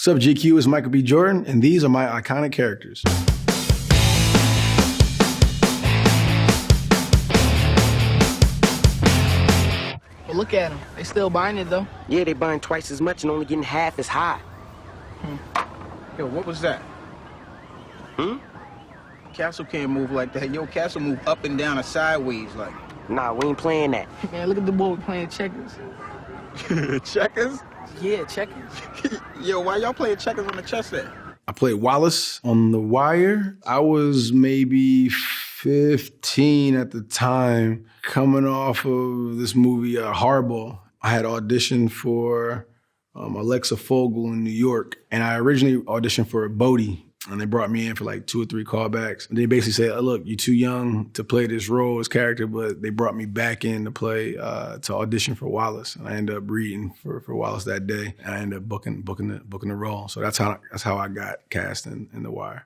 What's up, GQ? It's Michael B. Jordan, and these are my iconic characters. Well, look at them. They still buying it, though. Yeah, they buying twice as much and only getting half as high. Yo, what was that? Castle can't move like that. Yo, Castle move up and down or sideways like. Nah, we ain't playing that. Man, look at the boy playing checkers. Checkers? Yeah, checkers. Yo, why y'all playing checkers on the chess set? I played Wallace on The Wire. I was maybe 15 at the time, coming off of this movie, Hardball. I had auditioned for Alexa Fogel in New York, and I originally auditioned for Bodhi. And they brought me in for like 2 or 3 callbacks. And they basically said, oh, look, you're too young to play this role, this character, but they brought me back in to play, to audition for Wallace. And I ended up reading for Wallace that day. And I ended up booking the role. So that's how I got cast in The Wire.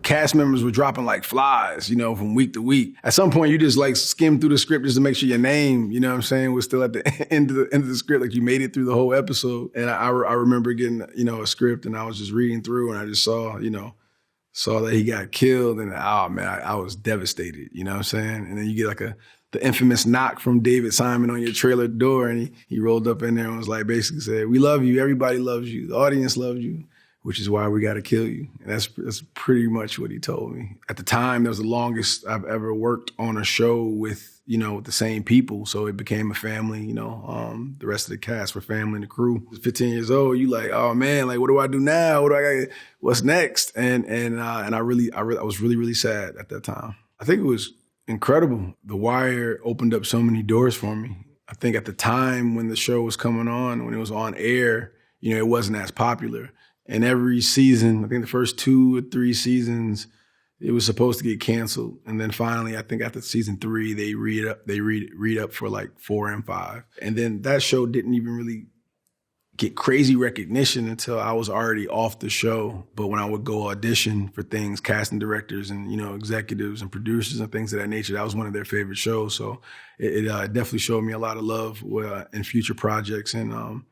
Cast members were dropping like flies, you know, from week to week. At some point, you just like skim through the script just to make sure your name, you know what I'm saying, was still at the end of the script, like you made it through the whole episode. And I remember getting, you know, a script and I was just reading through and I just saw that he got killed and oh man, I was devastated, you know what I'm saying? And then you get like the infamous knock from David Simon on your trailer door and he rolled up in there and was like, basically said, we love you, everybody loves you, the audience loves you, which is why we got to kill you. And that's pretty much what he told me. At the time, that was the longest I've ever worked on a show with, you know, the same people. So it became a family, you know, the rest of the cast were family and the crew. 15 years old, you like, oh man, like, what do I do now? What's next? And I was really, really sad at that time. I think it was incredible. The Wire opened up so many doors for me. I think at the time when the show was coming on, when it was on air, you know, it wasn't as popular. And every season, I think the first 2 or 3 seasons, it was supposed to get canceled. And then finally, I think after season 3, they read up for like 4 and 5. And then that show didn't even really get crazy recognition until I was already off the show. But when I would go audition for things, casting directors and, you know, executives and producers and things of that nature, that was one of their favorite shows. So it definitely showed me a lot of love in future projects. And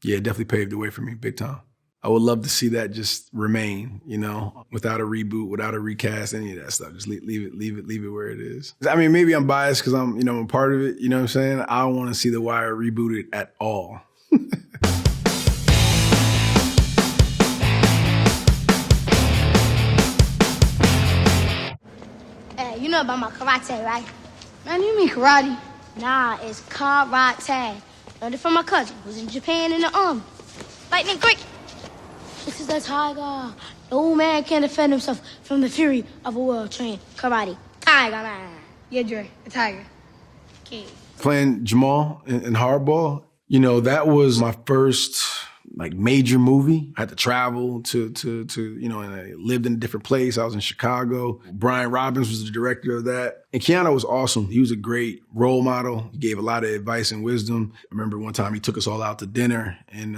yeah, it definitely paved the way for me big time. I would love to see that just remain, you know, without a reboot, without a recast, any of that stuff. Just leave it where it is. I mean, maybe I'm biased because I'm a part of it, you know what I'm saying? I don't want to see The Wire rebooted at all. Hey, you know about my karate, right? Man, you mean karate? Nah, it's karate. Learned it from my cousin who's in Japan in the army. Lightning quick! This is a tiger. No man can defend himself from the fury of a well-trained karate. Tiger man. Yeah, Dre, a tiger. Okay. Playing Jamal in Hardball, you know, that was my first like major movie. I had to travel to you know, and I lived in a different place. I was in Chicago. Brian Robbins was the director of that. And Keanu was awesome. He was a great role model. He gave a lot of advice and wisdom. I remember one time he took us all out to dinner and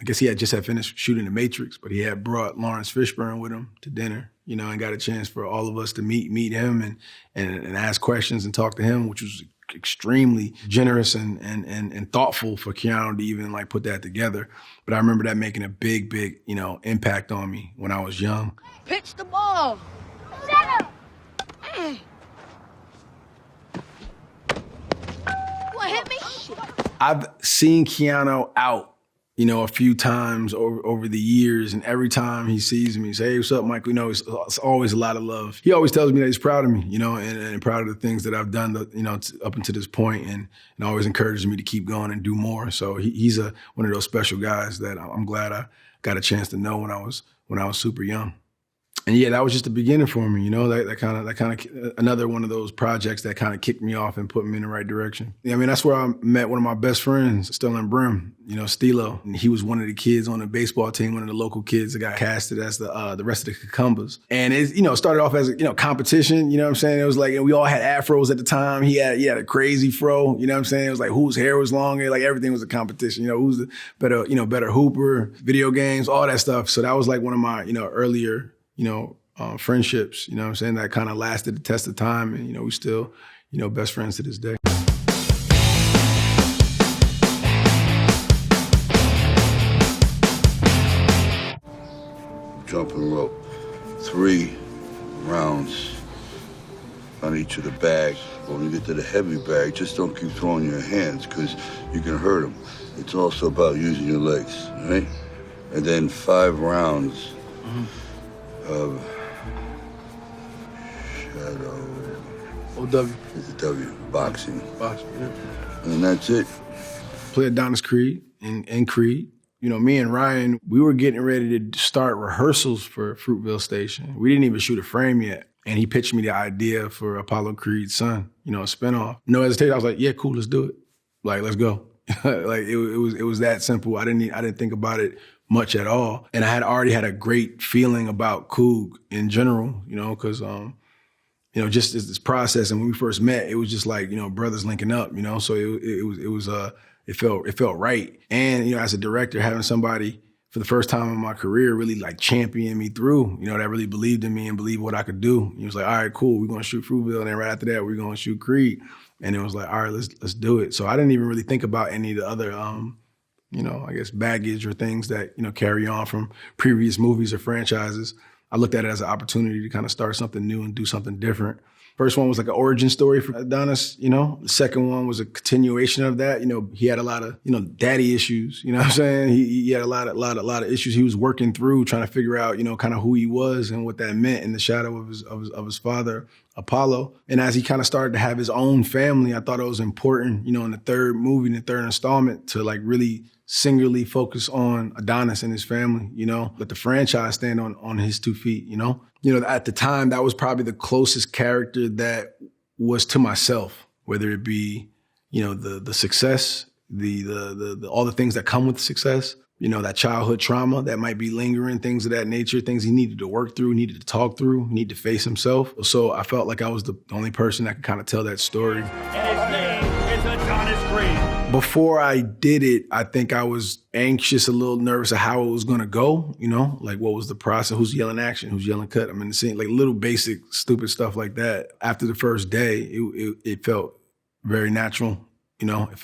I guess he had finished shooting The Matrix, but he had brought Lawrence Fishburne with him to dinner, you know, and got a chance for all of us to meet him and ask questions and talk to him, which was extremely generous and thoughtful for Keanu to even like put that together. But I remember that making a big, you know, impact on me when I was young. Pitch the ball. Shut up. What, hit me? I've seen Keanu out, you know, a few times over the years, and every time he sees me, he says, hey, what's up, Michael? You know, it's always a lot of love. He always tells me that he's proud of me, you know, and proud of the things that I've done, you know, up until this point, and always encourages me to keep going and do more. So he's one of those special guys that I'm glad I got a chance to know when I was super young. And yeah, that was just the beginning for me, you know, that kind of another one of those projects that kind of kicked me off and put me in the right direction. Yeah, I mean, that's where I met one of my best friends, Sterling Brim, you know, Stilo. And he was one of the kids on the baseball team, one of the local kids that got casted as the rest of the Cucumbers. And it, you know, started off as a, you know, competition, you know what I'm saying? It was like, and we all had afros at the time. He had a crazy fro, you know what I'm saying? It was like whose hair was longer, like everything was a competition, you know, who's the better hooper, video games, all that stuff. So that was like one of my, you know, earlier, you know, friendships, you know what I'm saying, that kind of lasted the test of time. And, you know, we still, you know, best friends to this day. jumping rope. 3 rounds on each of the bags. When you get to the heavy bag, just don't keep throwing your hands because you can hurt them. It's also about using your legs, right? And then 5 rounds of shadow. OW. It's a W, boxing. Boxing, yeah. And that's it. Play Adonis Creed in Creed. You know, me and Ryan, we were getting ready to start rehearsals for Fruitville Station. We didn't even shoot a frame yet. And he pitched me the idea for Apollo Creed's son, you know, a spinoff. No hesitation. I was like, yeah, cool, let's do it. Like, let's go. Like it was that simple. I didn't think about it much at all. And I had already had a great feeling about Coog in general, you know, because you know, just this process. And when we first met, it was just like, you know, brothers linking up, you know. So it felt right. And, you know, as a director, having somebody for the first time in my career really like champion me through, you know, that really believed in me and believed what I could do. He was like, all right, cool, we're gonna shoot Fruitville. And then right after that, we're gonna shoot Creed. And it was like, all right, let's do it. So I didn't even really think about any of the other, you know, I guess baggage or things that, you know, carry on from previous movies or franchises. I looked at it as an opportunity to kind of start something new and do something different. First one was like an origin story for Adonis, you know. The second one was a continuation of that. You know, he had a lot of, you know, daddy issues, you know what I'm saying? He had a lot of issues he was working through, trying to figure out, you know, kind of who he was and what that meant in the shadow of his father, Apollo. And as he kind of started to have his own family, I thought it was important, you know, in the third movie, in the third installment, to like really singularly focus on Adonis and his family, you know, let the franchise stand on his 2 feet, you know. You know, at the time, that was probably the closest character that was to myself, whether it be, you know, the success, the all the things that come with success, you know, that childhood trauma that might be lingering, things of that nature, things he needed to work through, needed to talk through, needed to face himself. So I felt like I was the only person that could kind of tell that story. And his name is Adonis Creed. Before I did it, I think I was anxious, a little nervous of how it was going to go, you know, like what was the process, who's yelling action, who's yelling cut, I'm in the scene, like little basic, stupid stuff like that. After the first day, it felt very natural, you know, it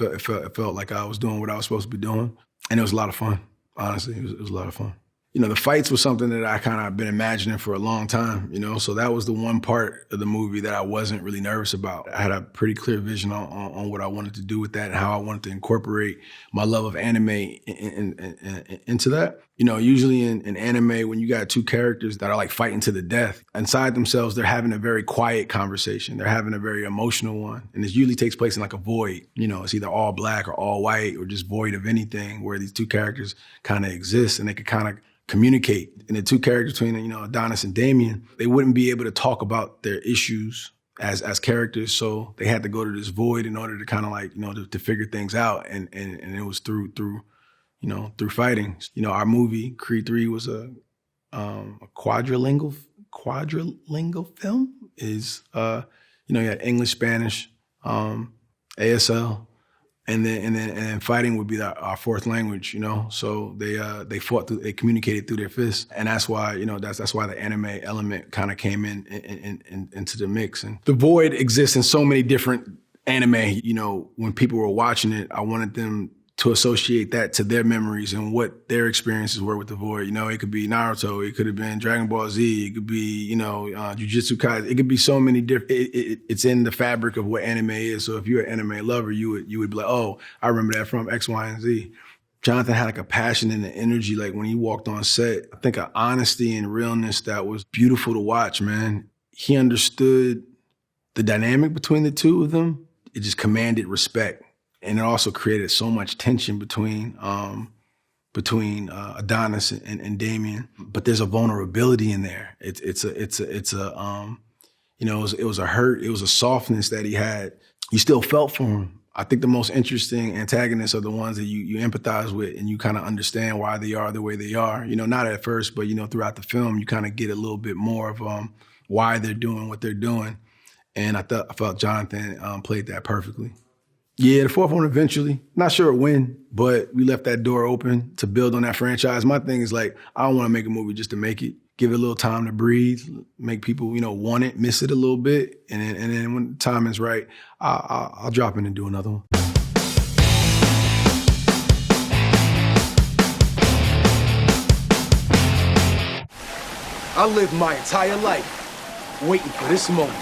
felt like I was doing what I was supposed to be doing. And it was a lot of fun, honestly, it was a lot of fun. You know, the fights was something that I kind of been imagining for a long time, you know, so that was the one part of the movie that I wasn't really nervous about. I had a pretty clear vision on what I wanted to do with that and how I wanted to incorporate my love of anime into that. You know, usually in anime, when you got 2 characters that are like fighting to the death, inside themselves, they're having a very quiet conversation. They're having a very emotional one. And it usually takes place in like a void. You know, it's either all black or all white or just void of anything, where these 2 characters kind of exist and they could kind of communicate. And the 2 characters between, you know, Adonis and Damien, they wouldn't be able to talk about their issues as characters. So they had to go to this void in order to kind of like, you know, to figure things out. And it was through fighting. You know, our movie, Creed 3, was a quadrilingual film. Is, you know, you had English, Spanish, ASL, and then fighting would be our 4th language, you know. So they they communicated through their fists, and that's why, you know, that's why the anime element kind of came into the mix. And the void exists in so many different anime. You know, when people were watching it, I wanted them to associate that to their memories and what their experiences were with the void. You know, it could be Naruto, it could have been Dragon Ball Z, it could be, you know, Jujutsu Kaisen. It could be so many different, it's in the fabric of what anime is. So if you're an anime lover, you would be like, oh, I remember that from X, Y, and Z. Jonathan had like a passion and an energy, like when he walked on set, I think an honesty and realness that was beautiful to watch, man. He understood the dynamic between the 2 of them. It just commanded respect. And it also created so much tension between Adonis and Damien. But there's a vulnerability in there. It's a you know, it was a hurt. It was a softness that he had. You still felt for him. I think the most interesting antagonists are the ones that you empathize with and you kind of understand why they are the way they are. You know, not at first, but, you know, throughout the film, you kind of get a little bit more of why they're doing what they're doing. And I felt Jonathan played that perfectly. Yeah, the 4th one eventually. Not sure when, but we left that door open to build on that franchise. My thing is like, I don't want to make a movie just to make it. Give it a little time to breathe, make people, you know, want it, miss it a little bit. And then when the time is right, I'll drop in and do another one. I lived my entire life waiting for this moment.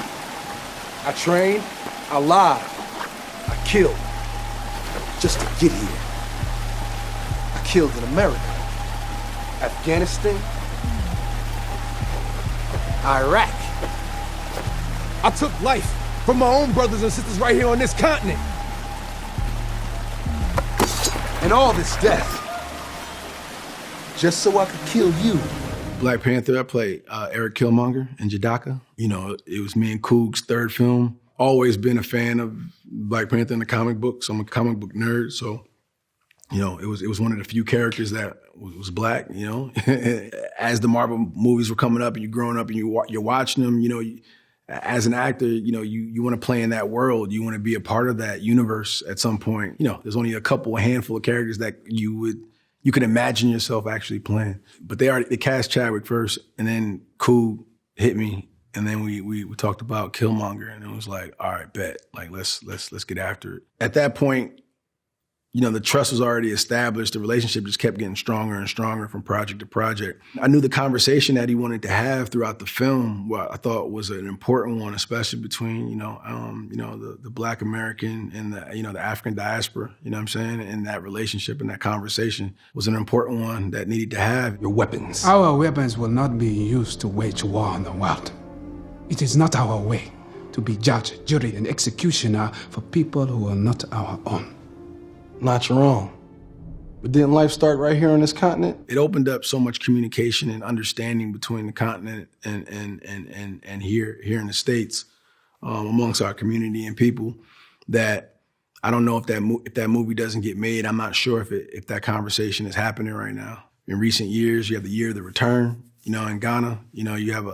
I trained, I lied, I killed, just to get here. I killed in America, Afghanistan, Iraq. I took life from my own brothers and sisters right here on this continent. And all this death, just so I could kill you. Black Panther, I played Eric Killmonger in Jadaka. You know, it was me and Coog's third film. Always been a fan of Black Panther in the comic books. I'm a comic book nerd, so, you know, it was one of the few characters that was black, you know. As the Marvel movies were coming up and you're growing up and you're watching them, you know, as an actor, you know, you want to play in that world. You want to be a part of that universe at some point. You know, there's only a handful of characters that you could imagine yourself actually playing. But they cast Chadwick first, and then Coog hit me, and then we talked about Killmonger, and it was like, all right, bet, like let's get after it. At that point, you know, the trust was already established. The relationship just kept getting stronger and stronger from project to project. I knew the conversation that he wanted to have throughout the film, what I thought was an important one, especially between, the Black American and the African diaspora, you know what I'm saying? And that relationship and that conversation was an important one that needed to have. Your weapons. Our weapons will not be used to wage war on the world. It is not our way to be judge, jury, and executioner for people who are not our own. Not your own. But didn't life start right here on this continent? It opened up so much communication and understanding between the continent and here in the States, amongst our community and people, that I don't know if that movie doesn't get made. I'm not sure if that conversation is happening right now. In recent years, you have the Year of the Return, you know, in Ghana. You know, you have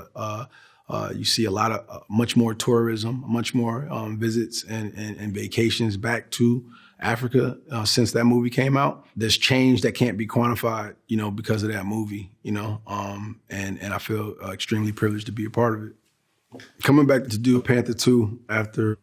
you see a lot of much more tourism, much more visits and vacations back to Africa since that movie came out. There's change that can't be quantified, you know, because of that movie, you know, and I feel extremely privileged to be a part of it. Coming back to do Panther 2 after,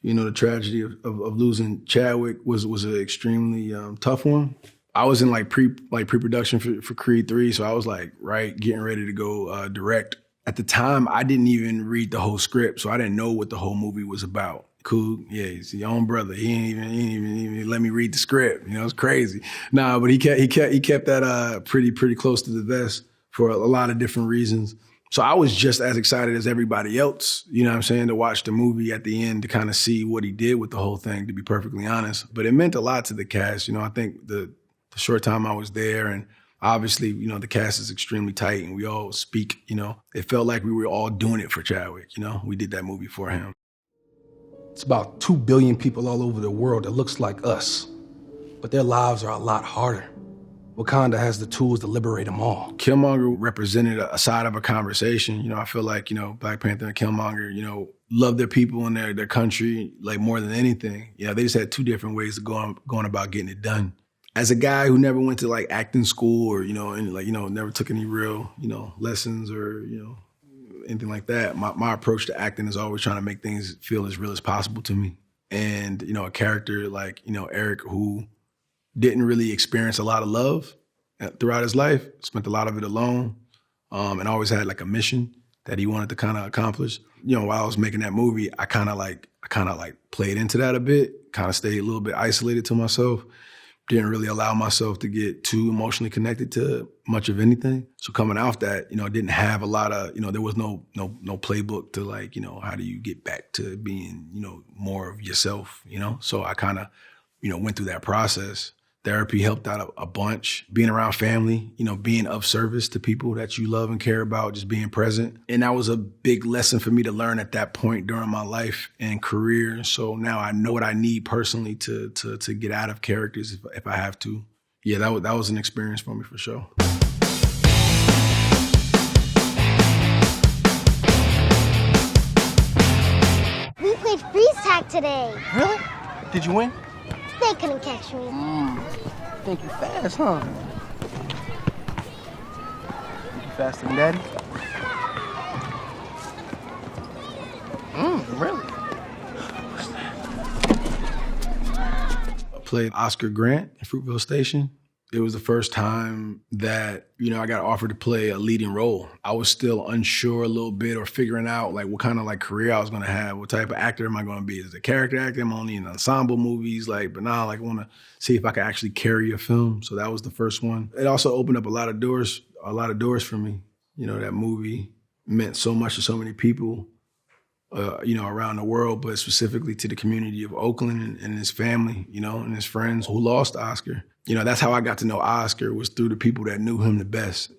you know, the tragedy of losing Chadwick was an extremely tough one. I was in pre-production for Creed 3, so I was getting ready to go direct. At the time, I didn't even read the whole script, so I didn't know what the whole movie was about. Cool, yeah, he's your own brother. He ain't even let me read the script. You know, it's crazy. Nah, but he kept that pretty close to the vest for a lot of different reasons. So I was just as excited as everybody else, you know what I'm saying, to watch the movie at the end to kind of see what he did with the whole thing, to be perfectly honest. But it meant a lot to the cast. You know, I think the short time I was there, and obviously, you know, the cast is extremely tight and we all speak, you know. It felt like we were all doing it for Chadwick, you know. We did that movie for him. It's about 2 billion people all over the world that looks like us, but their lives are a lot harder. Wakanda has the tools to liberate them all. Killmonger represented a side of a conversation. You know, I feel like, you know, Black Panther and Killmonger, you know, love their people and their country like more than anything. You know, they just had two different ways of going about getting it done. As a guy who never went to like acting school or, you know, and like, you know, never took any real, you know, lessons or, you know, anything like that, my approach to acting is always trying to make things feel as real as possible to me. And, you know, a character like, you know, Eric, who didn't really experience a lot of love throughout his life, spent a lot of it alone, and always had like a mission that he wanted to kind of accomplish. You know, while I was making that movie, I kind of played into that a bit, kind of stayed a little bit isolated to myself. Didn't really allow myself to get too emotionally connected to much of anything. So coming off that, you know, didn't have a lot of, you know, there was no playbook to like, you know, how do you get back to being, you know, more of yourself, you know? So I kind of, you know, went through that process. Therapy helped out a bunch. Being around family, you know, being of service to people that you love and care about, just being present. And that was a big lesson for me to learn at that point during my life and career. So now I know what I need personally to get out of characters if I have to. Yeah, that was an experience for me for sure. We played freeze tag today. Really? Did you win? They couldn't catch me. Think you fast, huh? Think you faster than Daddy? Really? I played Oscar Grant in Fruitvale Station. It was the first time that, I got offered to play a leading role. I was still unsure a little bit or figuring out like what kind of like career I was going to have. What type of actor am I going to be? Is it a character actor? I'm only in ensemble movies. But now I want to see if I can actually carry a film. So that was the first one. It also opened up a lot of doors for me. That movie meant so much to so many people, around the world, but specifically to the community of Oakland and his family, and his friends who lost Oscar. That's how I got to know Oscar, was through the people that knew him the best.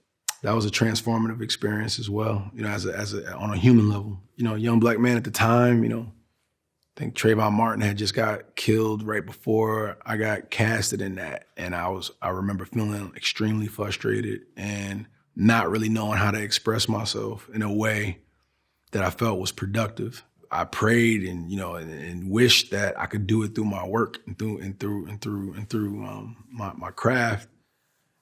That was a transformative experience as well, on a human level. A young black man at the time, I think Trayvon Martin had just got killed right before I got casted in that. And I remember feeling extremely frustrated and not really knowing how to express myself in a way that I felt was productive. I prayed and wished that I could do it through my work and through my craft.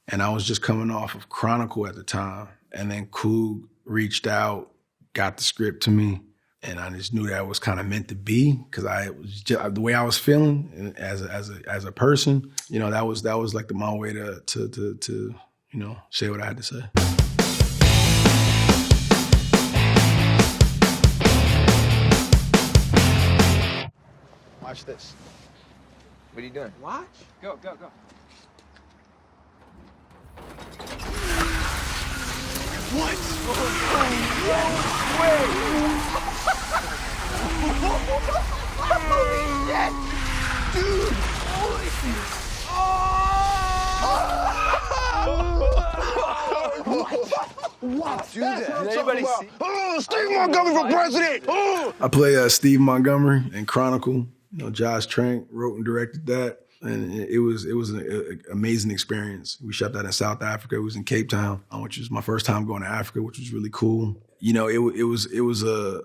And I was just coming off of Chronicle at the time. And then Coog reached out, got the script to me, and I just knew that it was kind of meant to be, because the way I was feeling as a person, that was like my way to say what I had to say. Watch this. What are you doing? Watch? Go. What? Holy shit! Dude! Holy shit! What? Do that. Did anybody see? Oh, Steve Montgomery for president! Oh! I play Steve Montgomery in Chronicle. Josh Trank wrote and directed that. And it was an amazing experience. We shot that in South Africa. It was in Cape Town, which was my first time going to Africa, which was really cool. It was a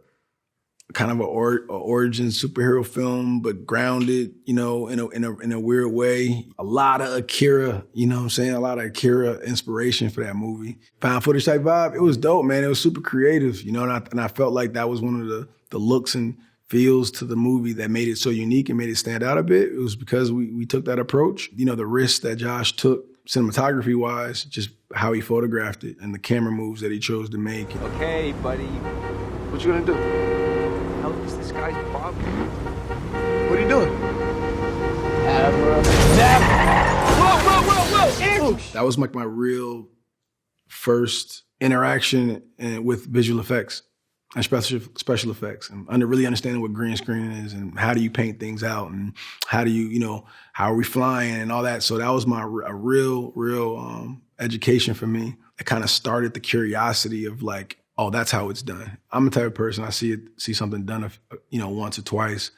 kind of a origin superhero film, but grounded, in a weird way. A lot of Akira, a lot of Akira inspiration for that movie. Found footage type vibe. It was dope, man. It was super creative, and I felt like that was one of the looks and feels to the movie that made it so unique and made it stand out a bit. It was because we took that approach. The risks that Josh took cinematography-wise, just how he photographed it and the camera moves that he chose to make. Okay, buddy. What you gonna do? Help us, this guy's problem. What are you doing? Whoa! That was like my real first interaction with visual effects and special effects, and really understanding what green screen is and how do you paint things out and how do you, how are we flying and all that. So that was a real education for me. It kind of started the curiosity of like, oh, that's how it's done. I'm the type of person, I see something done, once or twice,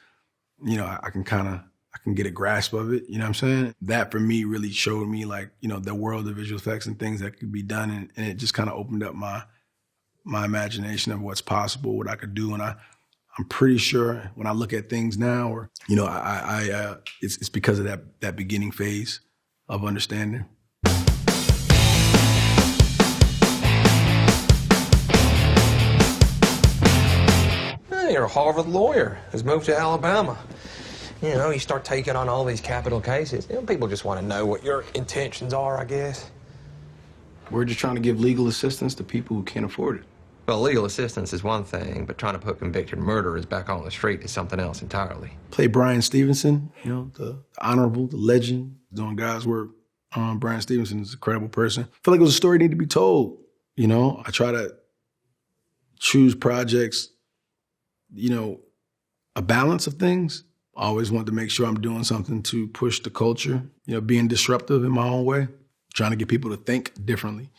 I can get a grasp of it. You know what I'm saying? That for me really showed me like, the world of visual effects and things that could be done. And it just kind of opened up my imagination of what's possible, what I could do. And I'm pretty sure when I look at things now, or, it's because of that beginning phase of understanding. You're a Harvard lawyer who's moved to Alabama. You start taking on all these capital cases. People just want to know what your intentions are, I guess. We're just trying to give legal assistance to people who can't afford it. Well, legal assistance is one thing, but trying to put convicted murderers back on the street is something else entirely. Play Brian Stevenson, the honorable, the legend, doing God's work. Brian Stevenson is an incredible person. I feel like it was a story that needed to be told. I try to choose projects, a balance of things. I always want to make sure I'm doing something to push the culture, being disruptive in my own way, trying to get people to think differently,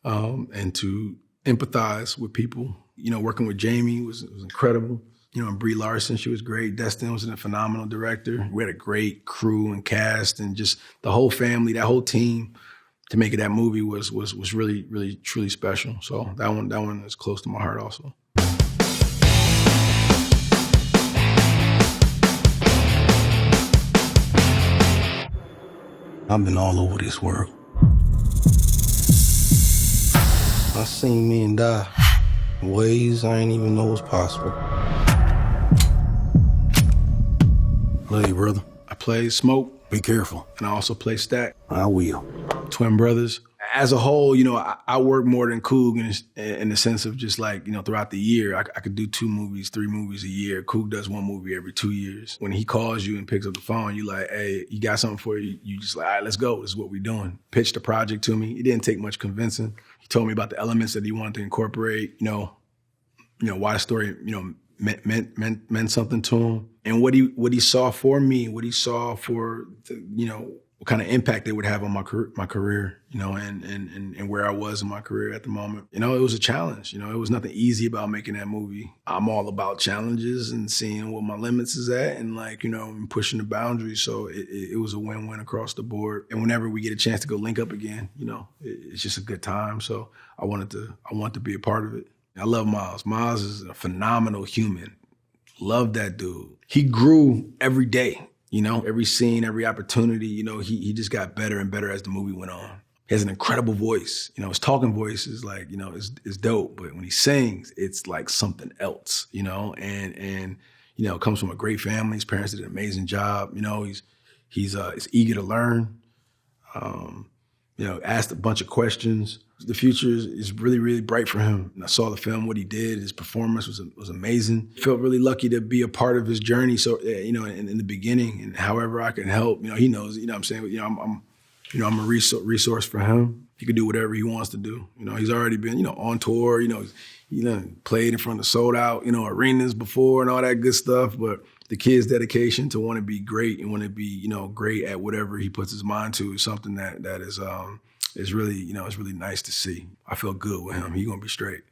and to empathize with people. Working with Jamie was incredible. And Brie Larson, she was great. Destin was a phenomenal director. We had a great crew and cast, and just the whole family, that whole team to make it that movie was really, really, truly special. So that one is close to my heart also. I've been all over this world. I seen men die in ways I ain't even know was possible. Love you, brother. I play Smoke, Be careful. And I also play Stack. I will. Twin brothers. As a whole, you know, I work more than Coog in the sense of just like, you know, throughout the year, I could do 2 movies, 3 movies a year. Coog does 1 movie every 2 years. When he calls you and picks up the phone, you like, hey, you got something for you? You just like, all right, let's go. This is what we're doing. Pitched the project to me. It didn't take much convincing. He told me about the elements that he wanted to incorporate, you know, why the story, you know, meant something to him. And what he saw for me, what he saw for, you know, what kind of impact it would have on my career, you know, and where I was in my career at the moment. You know, it was a challenge. You know, it was nothing easy about making that movie. I'm all about challenges and seeing what my limits is at and like, you know, and pushing the boundaries. So it was a win-win across the board. And whenever we get a chance to go link up again, you know, it's just a good time. So I wanted to be a part of it. I love Miles. Miles is a phenomenal human. Love that dude. He grew every day. You know, every scene, every opportunity, you know, he just got better and better as the movie went on. He has an incredible voice. You know, his talking voice is like, you know, is dope. But when he sings, it's like something else, you know, and you know, comes from a great family. His parents did an amazing job. You know, he's eager to learn. You know, asked a bunch of questions. The future is really, really bright for him. And I saw the film, what he did, his performance was amazing. Felt really lucky to be a part of his journey. So, you know, in the beginning, and however I can help, you know, he knows, you know what I'm saying? You know, I'm a resource for him. He can do whatever he wants to do. You know, he's already been, you know, on tour, you know, played in front of sold out, you know, arenas before and all that good stuff. But the kid's dedication to want to be great and want to be, you know, great at whatever he puts his mind to is something that is really, you know, it's really nice to see. I feel good with him. He's gonna be straight.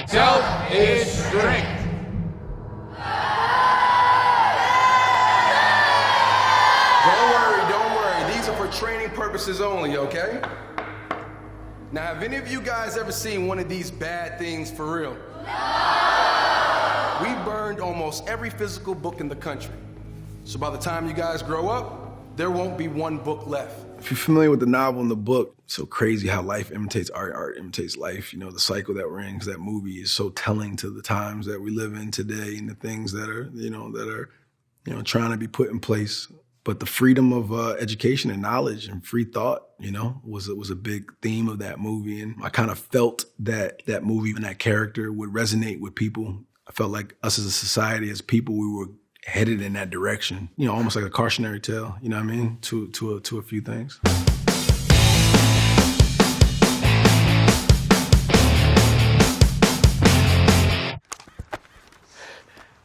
Self is strength. Don't worry. These are for training purposes only, okay? Now, have any of you guys ever seen one of these bad things for real? We burned almost every physical book in the country. So by the time you guys grow up, there won't be one book left. If you're familiar with the novel and the book, it's so crazy how life imitates art, art imitates life. You know, the cycle that we're in, because that movie is so telling to the times that we live in today and the things that are trying to be put in place. But the freedom of education and knowledge and free thought, you know, was a big theme of that movie. And I kind of felt that movie and that character would resonate with people. I felt like us as a society, as people, we were headed in that direction. You know, almost like a cautionary tale, you know what I mean, to a few things.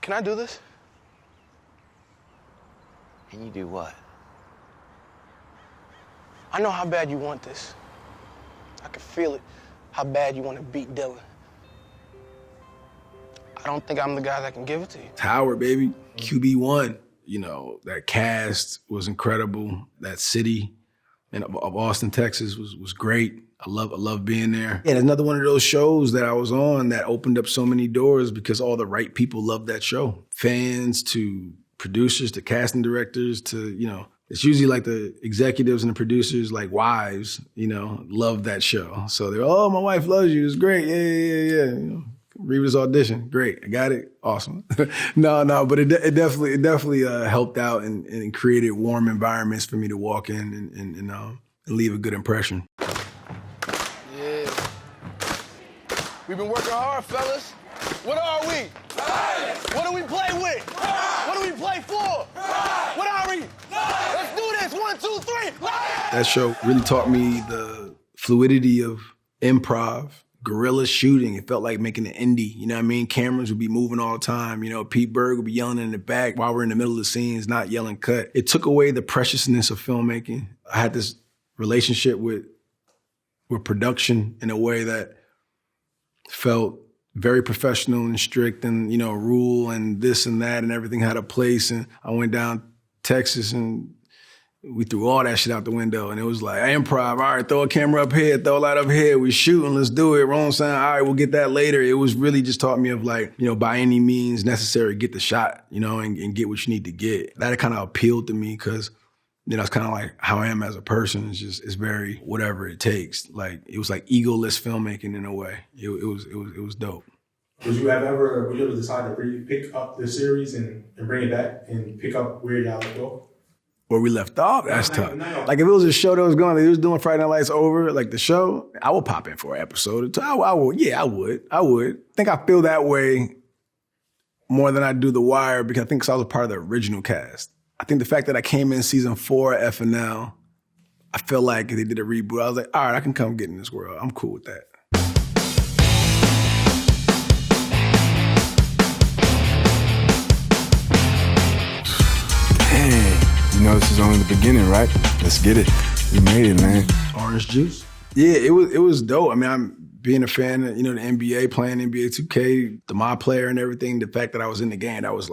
Can I do this? And you do what? I know how bad you want this. I can feel it, how bad you want to beat Dylan. I don't think I'm the guy that can give it to you. Howard, baby, QB1. You know, that cast was incredible. That city of Austin, Texas was great. I love being there. And another one of those shows that I was on that opened up so many doors because all the right people loved that show. Fans to producers to casting directors to, you know, it's usually like the executives and the producers, like wives, you know, love that show. So they're, oh, my wife loves you. It's great. Yeah. You know, Reva's audition. Great. I got it. Awesome. No, but it definitely helped out and created warm environments for me to walk in and leave a good impression. Yeah. We've been working hard, fellas. What are we? What do we play with? What do we play for? What are we? Let's do this. 1, 2, 3. That show really taught me the fluidity of improv, guerrilla shooting. It felt like making an indie. You know what I mean? Cameras would be moving all the time. You know, Pete Berg would be yelling in the back while we're in the middle of the scenes, not yelling cut. It took away the preciousness of filmmaking. I had this relationship with production in a way that felt very professional and strict and, you know, rule and this and that and everything had a place. And I went down to Texas and we threw all that shit out the window. And it was like, improv, all right, throw a camera up here, throw a light up here. We shooting, let's do it. Wrong sound, all right, we'll get that later. It was really just taught me of like, you know, by any means necessary, get the shot, you know, and get what you need to get. That kind of appealed to me because, you know, it's kind of like how I am as a person. It's very whatever it takes. Like, it was like egoless filmmaking in a way. It was dope. Would you ever decide to pick up the series and bring it back and pick up where y'all go? Where we left off, that's tough. Like if it was a show that was going, like it was doing Friday Night Lights over, like the show, I would pop in for an episode or two. I would. I think I feel that way more than I do The Wire because I think I was a part of the original cast. I think the fact that I came in season 4 of FNL, I feel like they did a reboot. I was like, all right, I can come get in this world. I'm cool with that. You know, this is only the beginning, right? Let's get it. We made it, man. Orange juice? Yeah, it was dope. I mean, I'm being a fan of, the NBA, playing NBA 2K, the my player and everything. The fact that I was in the game, that was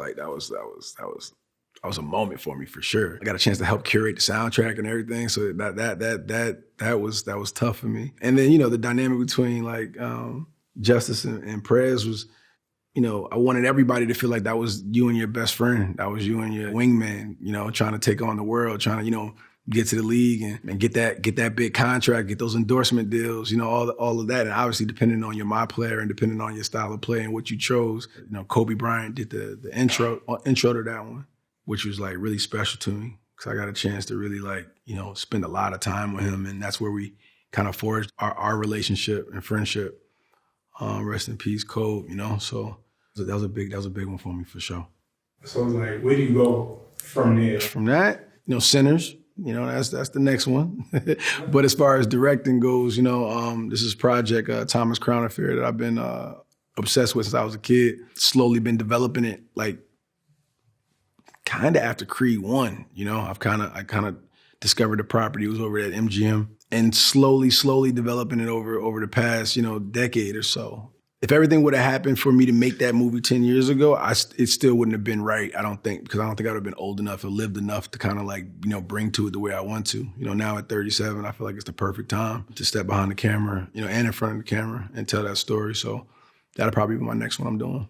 a moment for me for sure. I got a chance to help curate the soundtrack and everything. So that was tough for me. And then, the dynamic between like Justice and Prez was, I wanted everybody to feel like that was you and your best friend. That was you and your wingman, trying to take on the world, trying to, get to the league and get that big contract, get those endorsement deals, all of that. And obviously depending on your my player and depending on your style of play and what you chose, Kobe Bryant did the intro to that one, which was like really special to me because I got a chance to really like, spend a lot of time with him. And that's where we kind of forged our relationship and friendship. Rest in peace, Kobe, so that was a big one for me for sure. So it's like, where do you go from there? From that, Sinners, that's the next one. But as far as directing goes, this is Project Thomas Crown Affair that I've been obsessed with since I was a kid. Slowly been developing it, like kind of after Creed 1. I kind of discovered the property. It was over at MGM, and slowly developing it over the past decade or so. If everything would have happened for me to make that movie 10 years ago, it still wouldn't have been right, I don't think, because I don't think I would have been old enough or lived enough to kind of like, bring to it the way I want to. Now at 37, I feel like it's the perfect time to step behind the camera, and in front of the camera and tell that story. So that'll probably be my next one I'm doing.